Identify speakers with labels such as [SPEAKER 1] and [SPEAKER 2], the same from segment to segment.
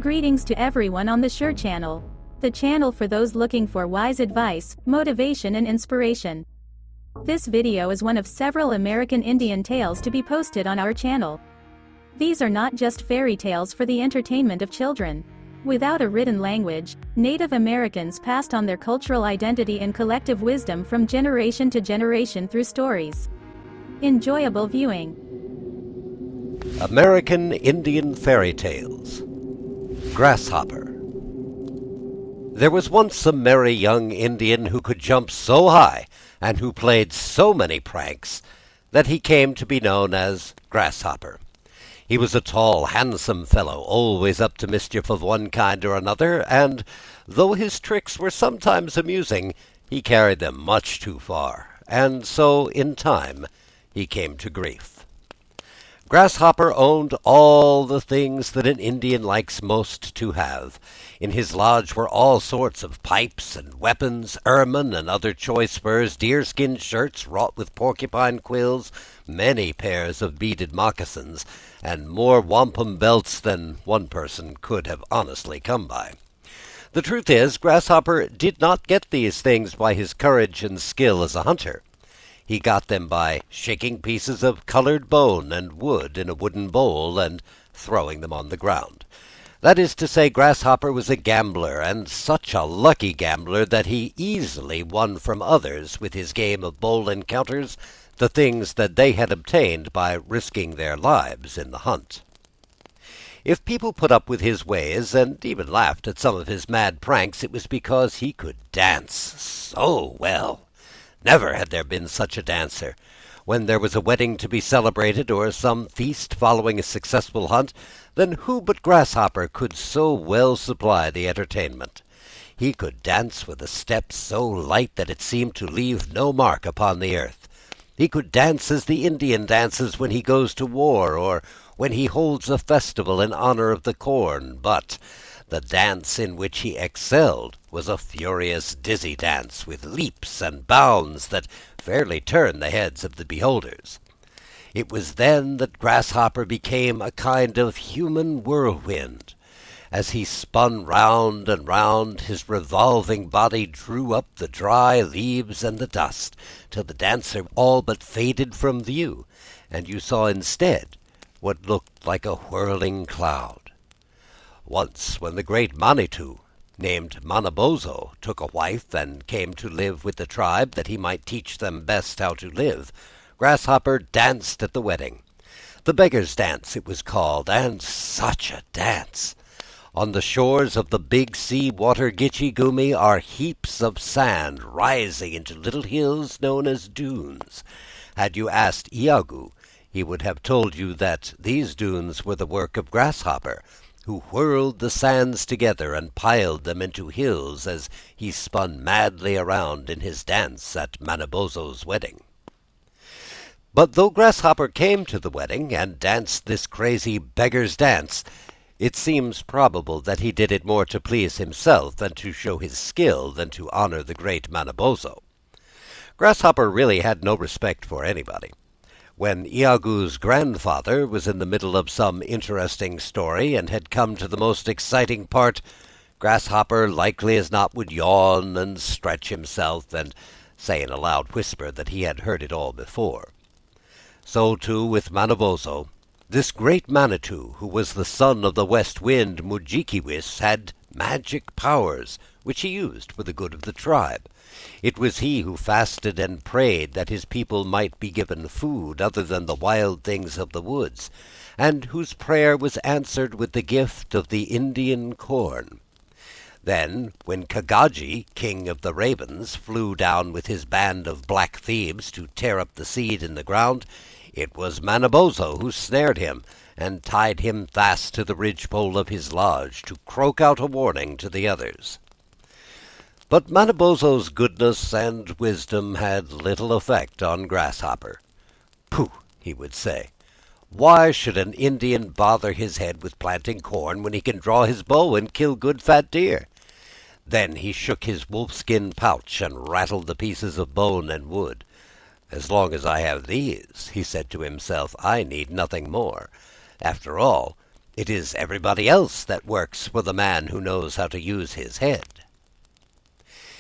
[SPEAKER 1] Greetings to everyone on the Sure channel, the channel for those looking for wise advice, motivation and inspiration. This video is one of several American Indian tales to be posted on our channel. These are not just fairy tales for the entertainment of children. Without a written language, Native Americans passed on their cultural identity and collective wisdom from generation to generation through stories. Enjoyable viewing.
[SPEAKER 2] American Indian Fairy Tales. Grasshopper. There was once a merry young Indian who could jump so high and who played so many pranks that he came to be known as Grasshopper. He was a tall, handsome fellow, always up to mischief of one kind or another, and though his tricks were sometimes amusing, he carried them much too far, and so, in time, he came to grief. Grasshopper owned all the things that an Indian likes most to have. In his lodge were all sorts of pipes and weapons, ermine and other choice furs, deerskin shirts wrought with porcupine quills, many pairs of beaded moccasins, and more wampum belts than one person could have honestly come by. The truth is, Grasshopper did not get these things by his courage and skill as a hunter. He got them by shaking pieces of colored bone and wood in a wooden bowl and throwing them on the ground. That is to say, Grasshopper was a gambler, and such a lucky gambler that he easily won from others with his game of bowl encounters the things that they had obtained by risking their lives in the hunt. If people put up with his ways and even laughed at some of his mad pranks, it was because he could dance so well. Never had there been such a dancer. When there was a wedding to be celebrated or some feast following a successful hunt, then who but Grasshopper could so well supply the entertainment? He could dance with a step so light that it seemed to leave no mark upon the earth. He could dance as the Indian dances when he goes to war or when he holds a festival in honor of the corn, but the dance in which he excelled was a furious, dizzy dance with leaps and bounds that fairly turned the heads of the beholders. It was then that Grasshopper became a kind of human whirlwind. As he spun round and round, his revolving body drew up the dry leaves and the dust, till the dancer all but faded from view, and you saw instead what looked like a whirling cloud. Once, when the great Manitou, named Manabozho, took a wife and came to live with the tribe that he might teach them best how to live, Grasshopper danced at the wedding. The beggar's dance it was called, and such a dance! On the shores of the big sea water Gitche Gumee are heaps of sand rising into little hills known as dunes. Had you asked Iagu, he would have told you that these dunes were the work of Grasshopper, who whirled the sands together and piled them into hills as he spun madly around in his dance at Manabozho's wedding. But though Grasshopper came to the wedding and danced this crazy beggar's dance, it seems probable that he did it more to please himself and to show his skill than to honor the great Manabozho. Grasshopper really had no respect for anybody. When Iagu's grandfather was in the middle of some interesting story and had come to the most exciting part, Grasshopper likely as not would yawn and stretch himself and say in a loud whisper that he had heard it all before. So too with Manabozho. This great Manitou, who was the son of the west wind Mudjekeewis, had magic powers which he used for the good of the tribe. It was he who fasted and prayed that his people might be given food other than the wild things of the woods, and whose prayer was answered with the gift of the Indian corn. Then, when Kagaji, king of the ravens, flew down with his band of black thieves to tear up the seed in the ground, it was Manabozho who snared him and tied him fast to the ridgepole of his lodge to croak out a warning to the others. But Manabozho's goodness and wisdom had little effect on Grasshopper. "Pooh," he would say, "why should an Indian bother his head with planting corn when he can draw his bow and kill good fat deer?" Then he shook his wolfskin pouch and rattled the pieces of bone and wood. "As long as I have these," he said to himself, "I need nothing more. After all, It is everybody else that works for the man who knows how to use his head.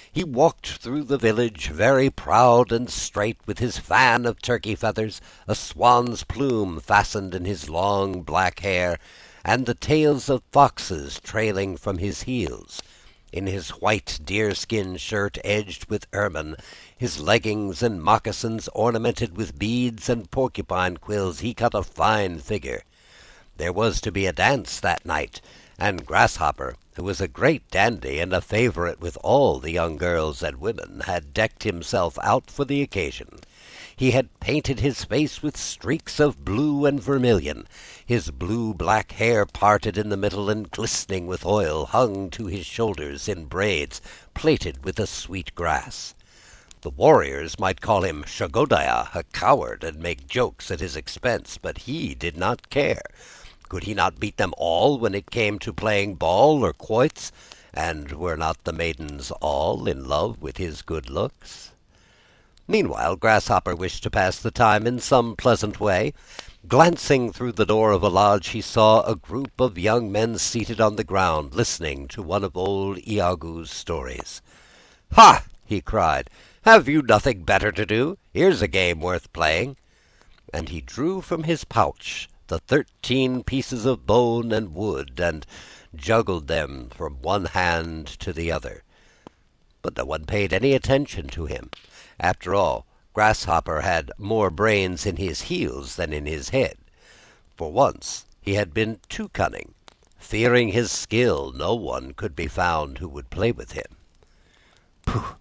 [SPEAKER 2] He walked through the village, very proud and straight, with his fan of turkey feathers, a swan's plume fastened in his long black hair, and the tails of foxes trailing from his heels. In his white deerskin shirt edged with ermine, his leggings and moccasins ornamented with beads and porcupine quills, he cut a fine figure. There was to be a dance that night, and Grasshopper, who was a great dandy and a favorite with all the young girls and women, had decked himself out for the occasion. He had painted his face with streaks of blue and vermilion. His blue-black hair, parted in the middle and glistening with oil, hung to his shoulders in braids plaited with a sweet grass. The warriors might call him Shagodaya, a coward, and make jokes at his expense, but he did not care. Could he not beat them all when it came to playing ball or quoits? And were not the maidens all in love with his good looks? Meanwhile, Grasshopper wished to pass the time in some pleasant way. Glancing through the door of a lodge, he saw a group of young men seated on the ground, listening to one of old Iago's stories. "Ha!" he cried. "Have you nothing better to do? Here's a game worth playing." And he drew from his pouch the 13 pieces of bone and wood, and juggled them from one hand to the other. But no one paid any attention to him. After all, Grasshopper had more brains in his heels than in his head. For once he had been too cunning. Fearing his skill, no one could be found who would play with him. "Pooh!"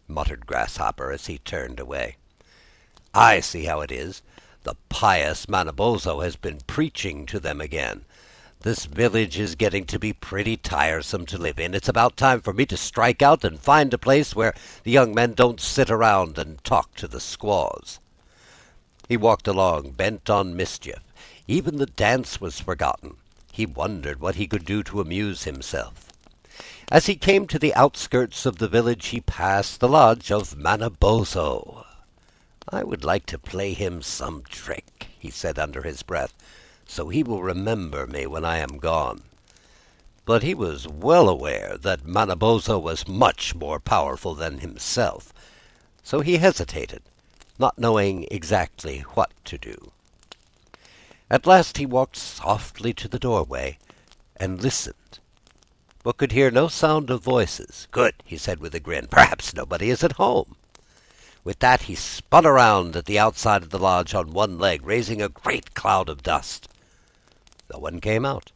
[SPEAKER 2] muttered Grasshopper as he turned away. "I see how it is. The pious Manabozho has been preaching to them again. This village is getting to be pretty tiresome to live in. It's about time for me to strike out and find a place where the young men don't sit around and talk to the squaws." He walked along, bent on mischief. Even the dance was forgotten. He wondered what he could do to amuse himself. As he came to the outskirts of the village, he passed the lodge of Manabozho. "I would like to play him some trick," he said under his breath, "so he will remember me when I am gone." But he was well aware that Manabozho was much more powerful than himself, so he hesitated, not knowing exactly what to do. At last he walked softly to the doorway and listened, but could hear no sound of voices. "Good," he said with a grin. "Perhaps nobody is at home." With that he spun around at the outside of the lodge on one leg, raising a great cloud of dust. No one came out.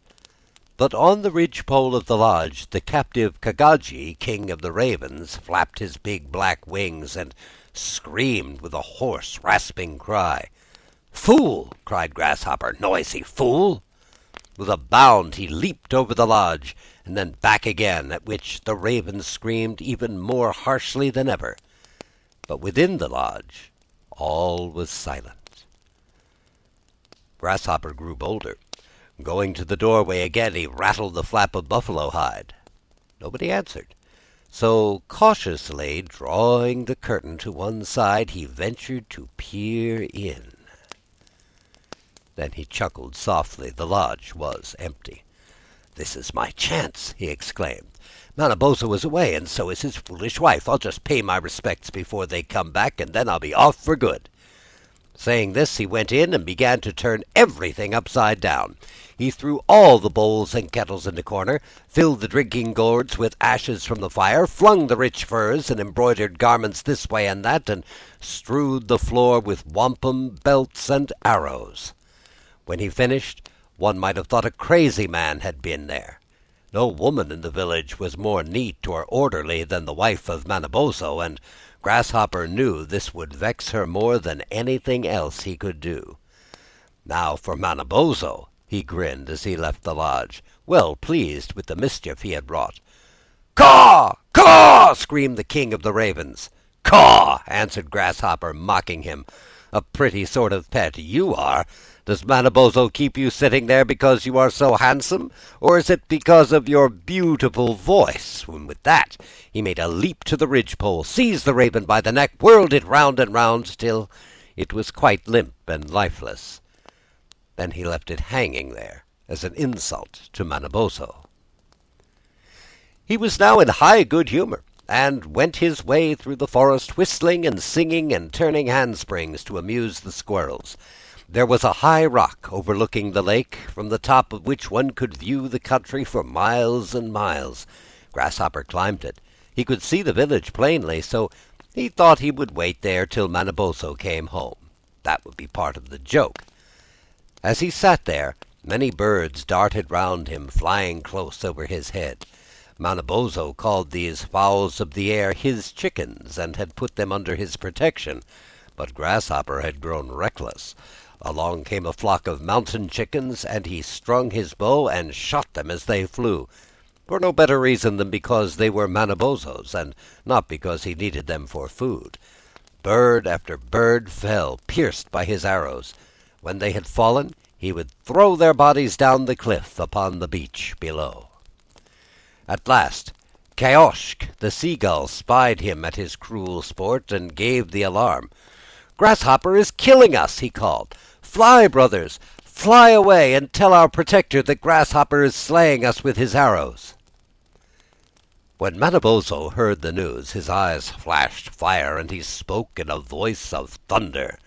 [SPEAKER 2] But on the ridgepole of the lodge, the captive Kagaji, king of the ravens, flapped his big black wings and screamed with a hoarse, rasping cry. "Fool!" cried Grasshopper. "Noisy fool!" With a bound he leaped over the lodge, and then back again, at which the raven screamed even more harshly than ever. But within the lodge all was silent. Grasshopper grew bolder. Going to the doorway again, he rattled the flap of buffalo hide. Nobody answered. So, cautiously drawing the curtain to one side, he ventured to peer in. Then he chuckled softly. The lodge was empty. "This is my chance," he exclaimed. "Manabozho is away, and so is his foolish wife. I'll just pay my respects before they come back, and then I'll be off for good." Saying this, he went in and began to turn everything upside down. He threw all the bowls and kettles in the corner, filled the drinking gourds with ashes from the fire, flung the rich furs and embroidered garments this way and that, and strewed the floor with wampum, belts, and arrows. When he finished, one might have thought a crazy man had been there. No woman in the village was more neat or orderly than the wife of Manabozho, and Grasshopper knew this would vex her more than anything else he could do. Now for Manabozho, he grinned as he left the lodge, well pleased with the mischief he had wrought. "Caw! Caw!" screamed the king of the ravens. "Caw!" answered Grasshopper, mocking him. "A pretty sort of pet you are! Does Manabozho keep you sitting there because you are so handsome, or is it because of your beautiful voice?" And with that he made a leap to the ridgepole, seized the raven by the neck, whirled it round and round till it was quite limp and lifeless. Then he left it hanging there as an insult to Manabozho. He was now in high good humor, and went his way through the forest, whistling and singing and turning handsprings to amuse the squirrels. There was a high rock overlooking the lake, from the top of which one could view the country for miles and miles. Grasshopper climbed it. He could see the village plainly, so he thought he would wait there till Manabozho came home. That would be part of the joke. As he sat there, many birds darted round him, flying close over his head. Manabozho called these fowls of the air his chickens, and had put them under his protection. But Grasshopper had grown reckless. Along came a flock of mountain chickens, and he strung his bow and shot them as they flew, for no better reason than because they were Manabozho's, and not because he needed them for food. Bird after bird fell, pierced by his arrows. When they had fallen, he would throw their bodies down the cliff upon the beach below. At last, Kaoshk, the seagull, spied him at his cruel sport, and gave the alarm. "Grasshopper is killing us!" he called. "Fly, brothers! Fly away, and tell our protector that Grasshopper is slaying us with his arrows." When Manabozho heard the news, his eyes flashed fire, and he spoke in a voice of thunder.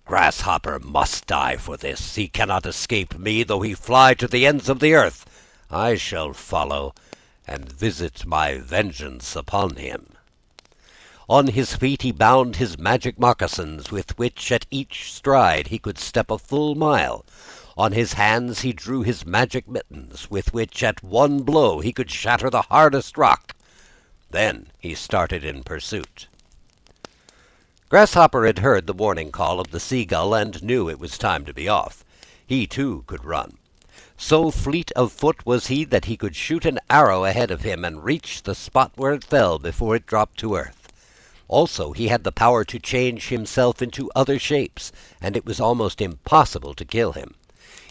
[SPEAKER 2] "Grasshopper must die for this. He cannot escape me, though he fly to the ends of the earth. I shall follow, and visit my vengeance upon him." On his feet he bound his magic moccasins, with which at each stride he could step a full mile. On his hands he drew his magic mittens, with which at one blow he could shatter the hardest rock. Then he started in pursuit. Grasshopper had heard the warning call of the seagull, and knew it was time to be off. He too could run. So fleet of foot was he that he could shoot an arrow ahead of him, and reach the spot where it fell before it dropped to earth. Also, he had the power to change himself into other shapes, and it was almost impossible to kill him.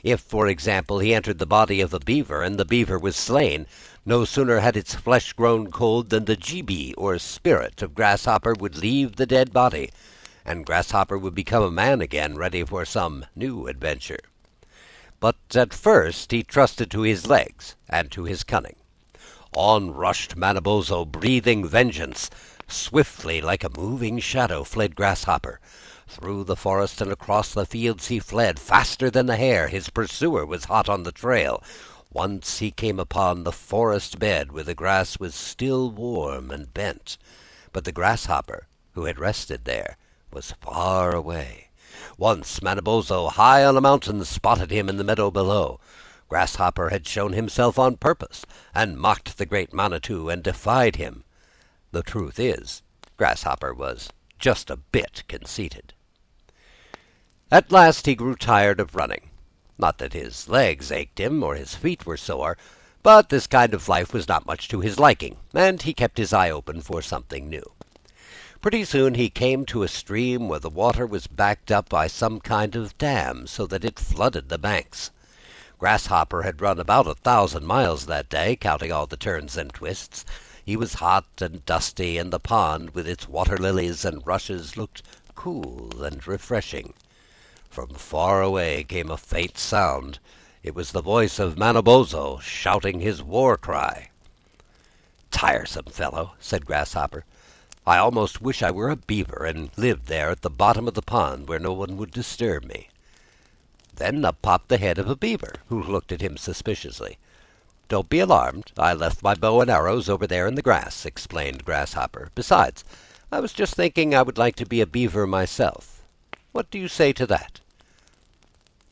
[SPEAKER 2] If, for example, he entered the body of a beaver, and the beaver was slain, no sooner had its flesh grown cold than the jibi, or spirit, of Grasshopper would leave the dead body, and Grasshopper would become a man again, ready for some new adventure. But at first he trusted to his legs and to his cunning. On rushed Manabozho, breathing vengeance. Swiftly, like a moving shadow, fled Grasshopper. Through the forest and across the fields he fled, faster than the hare. His pursuer was hot on the trail. Once he came upon the forest bed, where the grass was still warm and bent. But the Grasshopper, who had rested there, was far away. Once Manabozho, high on a mountain, spotted him in the meadow below. Grasshopper had shown himself on purpose, and mocked the great Manitou, and defied him. The truth is, Grasshopper was just a bit conceited. At last he grew tired of running. Not that his legs ached him, or his feet were sore, but this kind of life was not much to his liking, and he kept his eye open for something new. Pretty soon he came to a stream where the water was backed up by some kind of dam, so that it flooded the banks. Grasshopper had run about 1,000 miles that day, counting all the turns and twists. He was hot and dusty, and the pond, with its water lilies and rushes, looked cool and refreshing. From far away came a faint sound. It was the voice of Manabozho, shouting his war cry. "Tiresome fellow," said Grasshopper. "I almost wish I were a beaver, and lived there at the bottom of the pond, where no one would disturb me." Then up popped the head of a beaver, who looked at him suspiciously. "Don't be alarmed. I left my bow and arrows over there in the grass," explained Grasshopper. "Besides, I was just thinking I would like to be a beaver myself. What do you say to that?"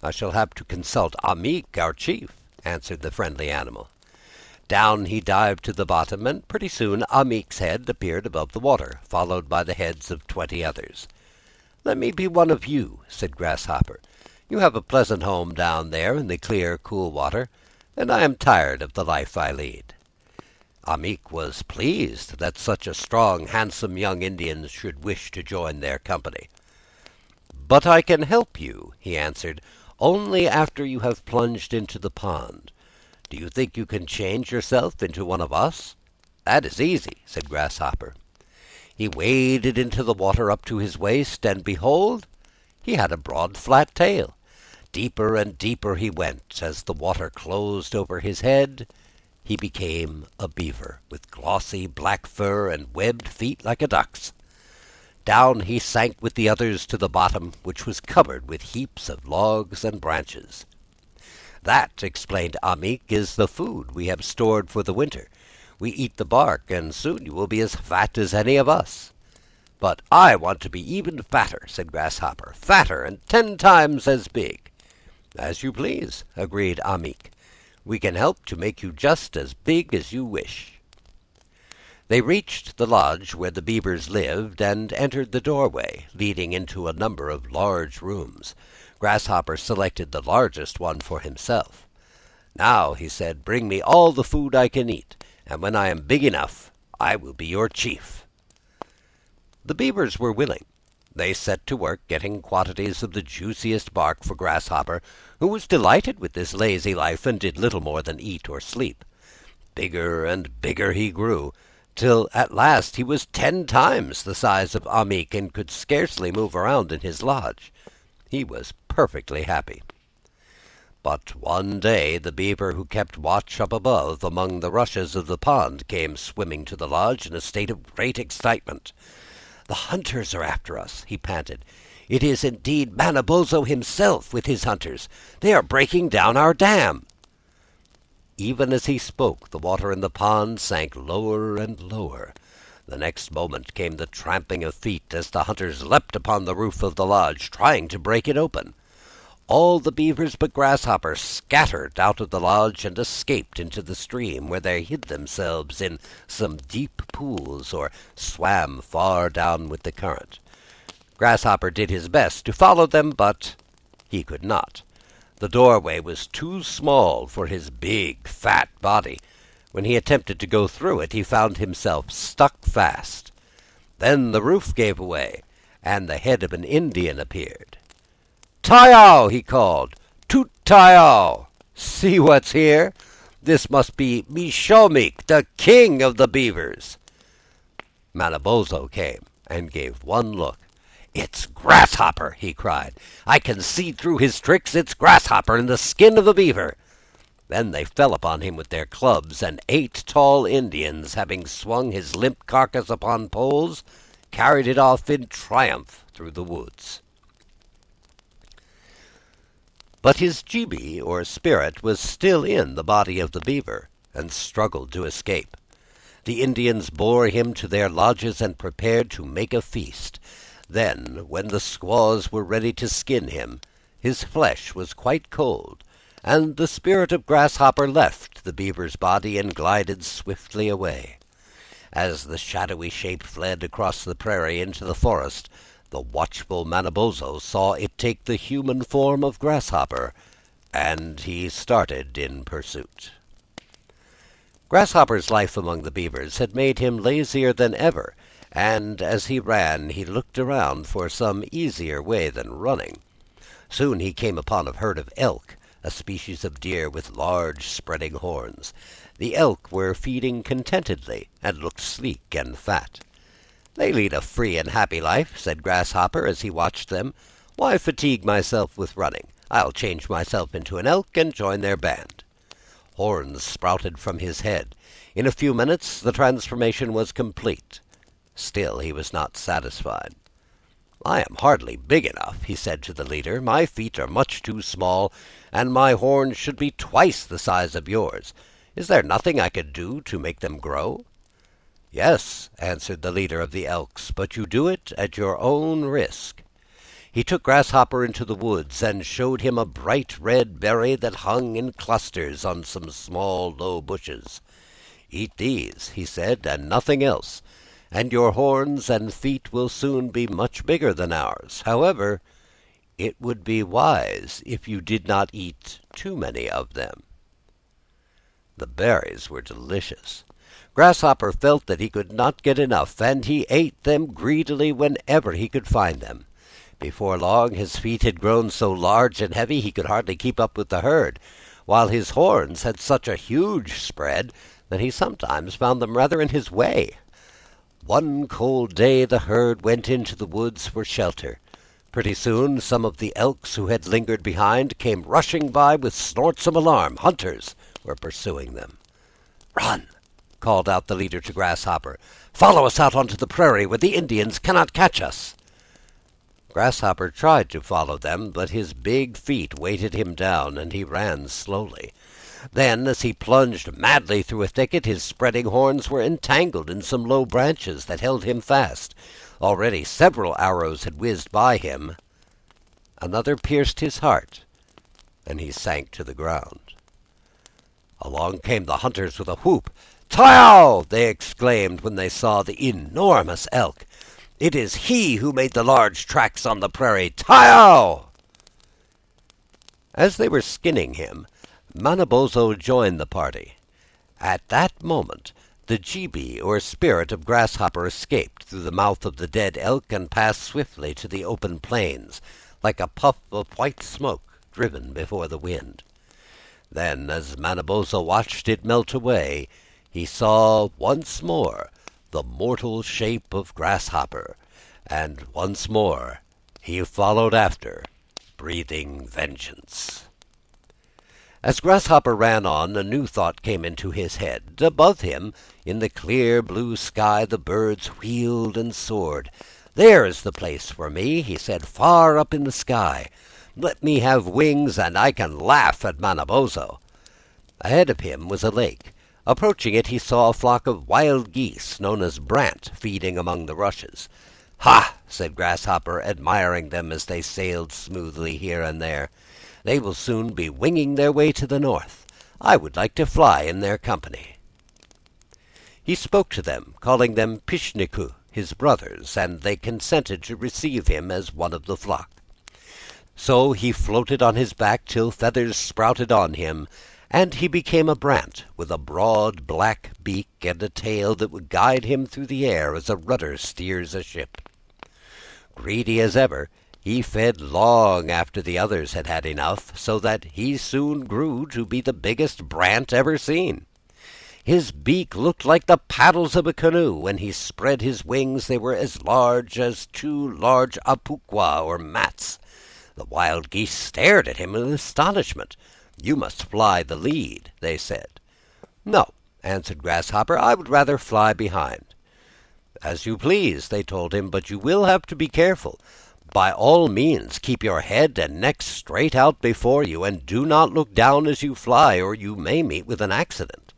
[SPEAKER 2] "I shall have to consult Ahmeek, our chief," answered the friendly animal. Down he dived to the bottom, and pretty soon Ahmeek's head appeared above the water, followed by the heads of 20 others. "Let me be one of you," said Grasshopper. "You have a pleasant home down there in the clear, cool water, and I am tired of the life I lead." Ahmeek was pleased that such a strong, handsome young Indian should wish to join their company. "But I can help you," he answered, "only after you have plunged into the pond. Do you think you can change yourself into one of us?" "That is easy," said Grasshopper. He waded into the water up to his waist, and behold, he had a broad, flat tail. Deeper and deeper he went. As the water closed over his head, he became a beaver, with glossy black fur and webbed feet like a duck's. Down he sank with the others to the bottom, which was covered with heaps of logs and branches. "That," explained Amik, "is the food we have stored for the winter. We eat the bark, and soon you will be as fat as any of us." "But I want to be even fatter," said Grasshopper. "Fatter and 10 times as big." "As you please," agreed Amik. "We can help to make you just as big as you wish." They reached the lodge where the beavers lived, and entered the doorway, leading into a number of large rooms. Grasshopper selected the largest one for himself. "Now," he said, "bring me all the food I can eat, and when I am big enough, I will be your chief." The beavers were willing. They set to work getting quantities of the juiciest bark for Grasshopper, who was delighted with this lazy life and did little more than eat or sleep. Bigger and bigger he grew, till at last he was 10 times the size of Amik and could scarcely move around in his lodge. He was perfectly happy. But one day the beaver who kept watch up above among the rushes of the pond came swimming to the lodge in a state of great excitement. "The hunters are after us," he panted. "It is indeed Manabozho himself with his hunters. They are breaking down our dam." Even as he spoke, the water in the pond sank lower and lower. The next moment came the tramping of feet as the hunters leapt upon the roof of the lodge, trying to break it open. All the beavers but Grasshopper scattered out of the lodge and escaped into the stream, where they hid themselves in some deep pools or swam far down with the current. Grasshopper did his best to follow them, but he could not. The doorway was too small for his big, fat body. When he attempted to go through it, he found himself stuck fast. Then the roof gave way, and the head of an Indian appeared. "Tayo!" he called. "Toot Tayo! See what's here? This must be Mishomik, the king of the beavers." Manabozho came and gave one look. "It's Grasshopper!" he cried. "I can see through his tricks. It's Grasshopper in the skin of a beaver." Then they fell upon him with their clubs, and 8 tall Indians, having swung his limp carcass upon poles, carried it off in triumph through the woods. But his jibi, or spirit, was still in the body of the beaver, and struggled to escape. The Indians bore him to their lodges and prepared to make a feast. Then, when the squaws were ready to skin him, his flesh was quite cold, and the spirit of Grasshopper left the beaver's body and glided swiftly away. As the shadowy shape fled across the prairie into the forest, the watchful Manabozho saw it take the human form of Grasshopper, and he started in pursuit. Grasshopper's life among the beavers had made him lazier than ever, and as he ran he looked around for some easier way than running. Soon he came upon a herd of elk, a species of deer with large spreading horns. The elk were feeding contentedly, and looked sleek and fat. "They lead a free and happy life," said Grasshopper as he watched them. "Why fatigue myself with running? I'll change myself into an elk and join their band." Horns sprouted from his head. In a few minutes the transformation was complete. Still he was not satisfied. "I am hardly big enough," he said to the leader. "My feet are much too small, and my horns should be twice the size of yours. Is there nothing I could do to make them grow?" "Yes," answered the leader of the elks, "but you do it at your own risk." He took Grasshopper into the woods and showed him a bright red berry that hung in clusters on some small low bushes. "Eat these," he said, "and nothing else, and your horns and feet will soon be much bigger than ours. However, it would be wise if you did not eat too many of them." The berries were delicious. Grasshopper felt that he could not get enough, and he ate them greedily whenever he could find them. Before long his feet had grown so large and heavy he could hardly keep up with the herd, while his horns had such a huge spread that he sometimes found them rather in his way. One cold day the herd went into the woods for shelter, Pretty soon some of the elks who had lingered behind came rushing by with snorts of alarm. Hunters were pursuing them. "Run!" called out the leader to Grasshopper. "Follow us out onto the prairie where the Indians cannot catch us." Grasshopper tried to follow them, but his big feet weighted him down, and he ran slowly. Then, as he plunged madly through a thicket, his spreading horns were entangled in some low branches that held him fast. Already several arrows had whizzed by him. Another pierced his heart, and he sank to the ground. Along came the hunters with a whoop. "Tyow!" they exclaimed when they saw the enormous elk. "It is he who made the large tracks on the prairie. Tyow!" As they were skinning him, Manabozho joined the party. At that moment, the jibi, or spirit of Grasshopper, escaped through the mouth of the dead elk and passed swiftly to the open plains, like a puff of white smoke driven before the wind. Then, as Manabozho watched it melt away, he saw once more the mortal shape of Grasshopper, and once more he followed after, breathing vengeance. As Grasshopper ran on, a new thought came into his head. Above him, in the clear blue sky, the birds wheeled and soared. "There is the place for me," he said, "far up in the sky. Let me have wings, and I can laugh at Manabozho." Ahead of him was a lake. Approaching it, he saw a flock of wild geese, known as brant, feeding among the rushes. "Ha!" said Grasshopper, admiring them as they sailed smoothly here and there. "They will soon be winging their way to the north. I would like to fly in their company." He spoke to them, calling them Pishniku, his brothers, and they consented to receive him as one of the flock. So he floated on his back till feathers sprouted on him, and he became a brant with a broad black beak and a tail that would guide him through the air as a rudder steers a ship. Greedy as ever, he fed long after the others had had enough, so that he soon grew to be the biggest brant ever seen. His beak looked like the paddles of a canoe. When he spread his wings, they were as large as two large apukwa, or mats. The wild geese stared at him in astonishment. "You must fly the lead," they said. "No," answered Grasshopper, "I would rather fly behind." "As you please," they told him, "but you will have to be careful. By all means keep your head and neck straight out before you, and do not look down as you fly, or you may meet with an accident."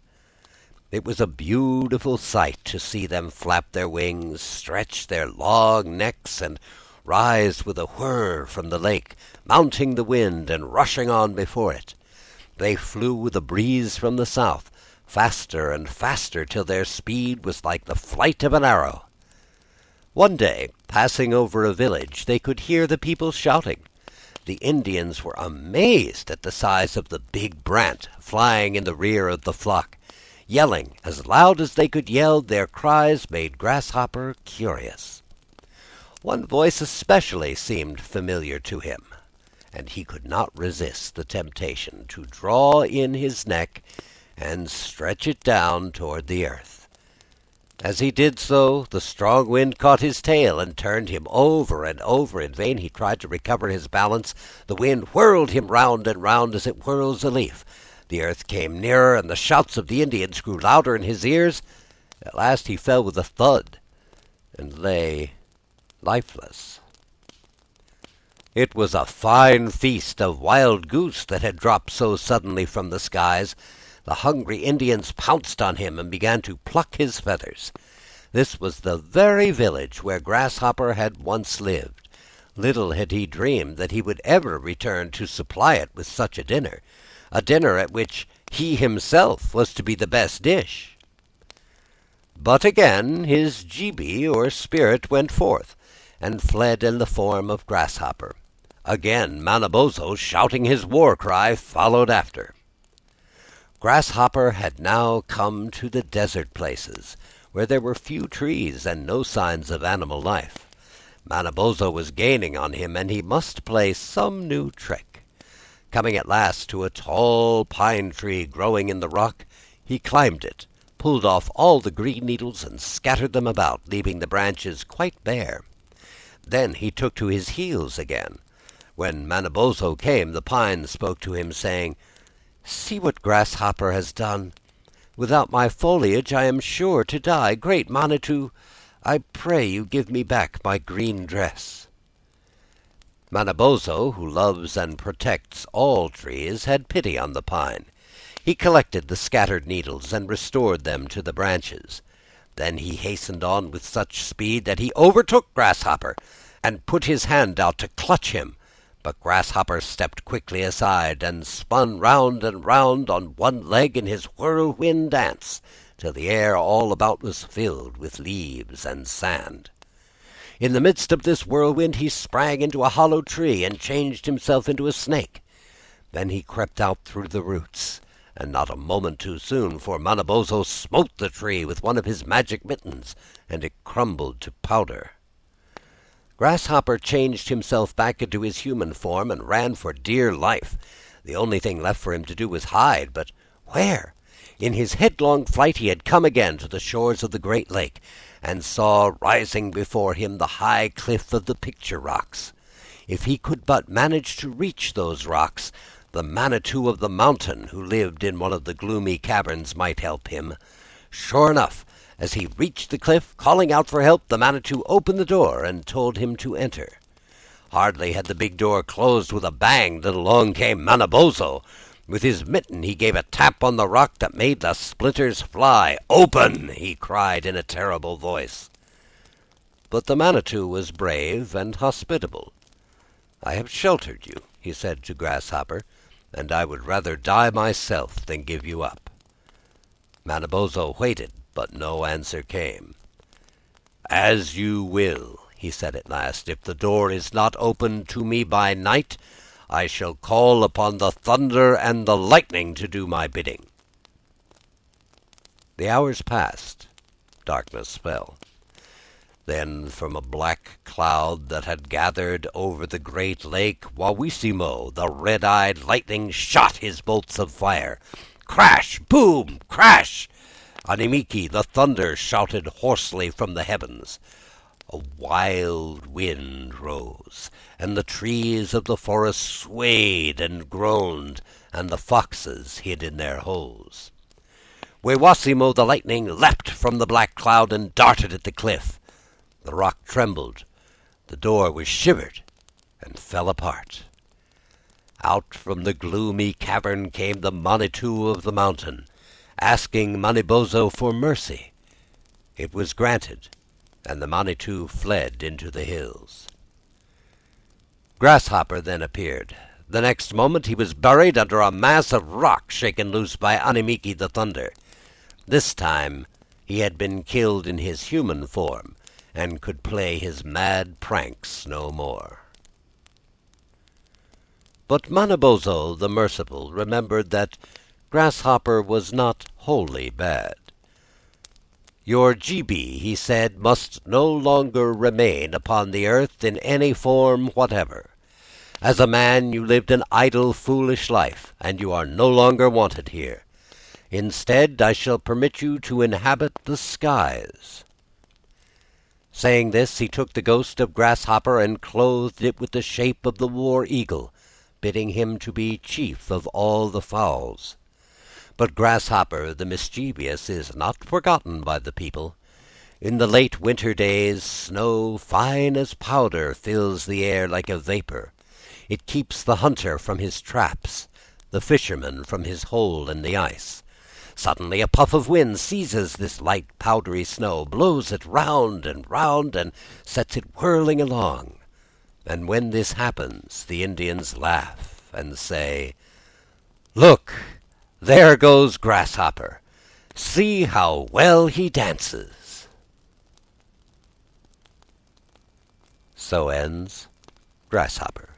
[SPEAKER 2] It was a beautiful sight to see them flap their wings, stretch their long necks, and rise with a whir from the lake, mounting the wind and rushing on before it. They flew with a breeze from the south, faster and faster, till their speed was like the flight of an arrow. One day, passing over a village, they could hear the people shouting. The Indians were amazed at the size of the big brant flying in the rear of the flock. Yelling as loud as they could yell, their cries made Grasshopper curious. One voice especially seemed familiar to him, and he could not resist the temptation to draw in his neck and stretch it down toward the earth. As he did so, the strong wind caught his tail and turned him over and over. In vain he tried to recover his balance. The wind whirled him round and round as it whirls a leaf. The earth came nearer, and the shouts of the Indians grew louder in his ears. At last he fell with a thud and lay lifeless. It was a fine feast of wild goose that had dropped so suddenly from the skies. The hungry Indians pounced on him and began to pluck his feathers. This was the very village where Grasshopper had once lived. Little had he dreamed that he would ever return to supply it with such a dinner at which he himself was to be the best dish. But again his jibi, or spirit, went forth, and fled in the form of Grasshopper. Again Manabozho, shouting his war cry, followed after. Grasshopper had now come to the desert places, where there were few trees and no signs of animal life. Manabozho was gaining on him, and he must play some new trick. Coming at last to a tall pine tree growing in the rock, he climbed it, pulled off all the green needles, and scattered them about, leaving the branches quite bare. Then he took to his heels again. When Manabozho came, the pine spoke to him, saying, "See what Grasshopper has done. Without my foliage I am sure to die. Great Manitou, I pray you give me back my green dress." Manabozho, who loves and protects all trees, had pity on the pine. He collected the scattered needles and restored them to the branches. Then he hastened on with such speed that he overtook Grasshopper and put his hand out to clutch him. But Grasshopper stepped quickly aside and spun round and round on one leg in his whirlwind dance, till the air all about was filled with leaves and sand. In the midst of this whirlwind he sprang into a hollow tree and changed himself into a snake. Then he crept out through the roots, and not a moment too soon, for Manabozho smote the tree with one of his magic mittens, and it crumbled to powder. Grasshopper changed himself back into his human form and ran for dear life. The only thing left for him to do was hide, but where? In his headlong flight he had come again to the shores of the great lake, and saw rising before him the high cliff of the picture rocks. If he could but manage to reach those rocks, the Manitou of the mountain, who lived in one of the gloomy caverns, might help him. Sure enough, as he reached the cliff, calling out for help, the Manitou opened the door and told him to enter. Hardly had the big door closed with a bang that along came Manabozho. With his mitten he gave a tap on the rock that made the splinters fly. "Open!" he cried in a terrible voice. But the Manitou was brave and hospitable. "I have sheltered you," he said to Grasshopper, "and I would rather die myself than give you up." Manabozho waited, but no answer came. "As you will," he said at last. "If the door is not opened to me by night, I shall call upon the thunder and the lightning to do my bidding." The hours passed. Darkness fell. Then from a black cloud that had gathered over the great lake, Wawissimo, the red-eyed lightning, shot his bolts of fire. Crash! Boom! Crash! Animiiki, the thunder, shouted hoarsely from the heavens. A wild wind rose, and the trees of the forest swayed and groaned, and the foxes hid in their holes. Wawissimo, the lightning, leapt from the black cloud and darted at the cliff. The rock trembled, the door was shivered, and fell apart. Out from the gloomy cavern came the Manitou of the mountain, asking Manabozho for mercy. It was granted, and the Manitou fled into the hills. Grasshopper then appeared. The next moment he was buried under a mass of rock shaken loose by Animiiki the thunder. This time he had been killed in his human form, and could play his mad pranks no more. But Manabozho the merciful remembered that Grasshopper was not wholly bad. "Your GB," he said, "must no longer remain upon the earth in any form whatever. As a man you lived an idle, foolish life, and you are no longer wanted here. Instead, I shall permit you to inhabit the skies." Saying this, he took the ghost of Grasshopper and clothed it with the shape of the war eagle, bidding him to be chief of all the fowls. But Grasshopper the mischievous is not forgotten by the people. In the late winter days, snow fine as powder fills the air like a vapor. It keeps the hunter from his traps, the fisherman from his hole in the ice. Suddenly a puff of wind seizes this light powdery snow, blows it round and round, and sets it whirling along. And when this happens, the Indians laugh and say, "Look, there goes Grasshopper. See how well he dances." So ends Grasshopper.